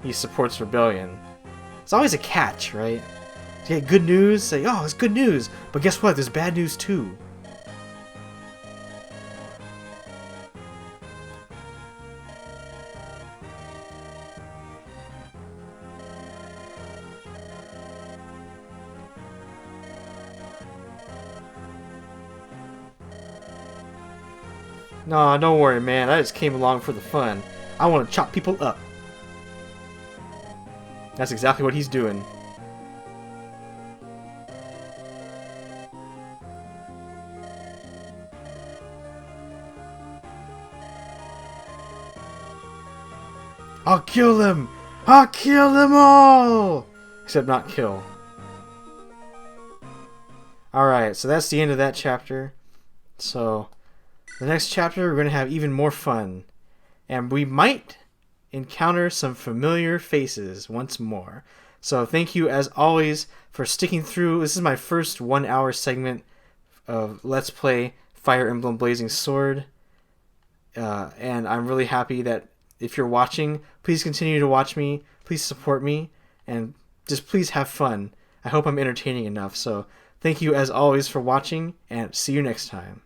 he supports rebellion. It's always a catch, right? To get good news, say, oh, it's good news. But guess what? There's bad news too. No, don't worry, man. I just came along for the fun. I want to chop people up. That's exactly what he's doing. I'll kill them! I'll kill them all! Except not kill. Alright, so that's the end of that chapter. So, the next chapter we're going to have even more fun. And we might encounter some familiar faces once more. So thank you as always for sticking through. This is my first 1 hour segment of Let's Play Fire Emblem Blazing Sword. And I'm really happy that if you're watching, please continue to watch me. Please support me. And just please have fun. I hope I'm entertaining enough. So thank you as always for watching, and see you next time.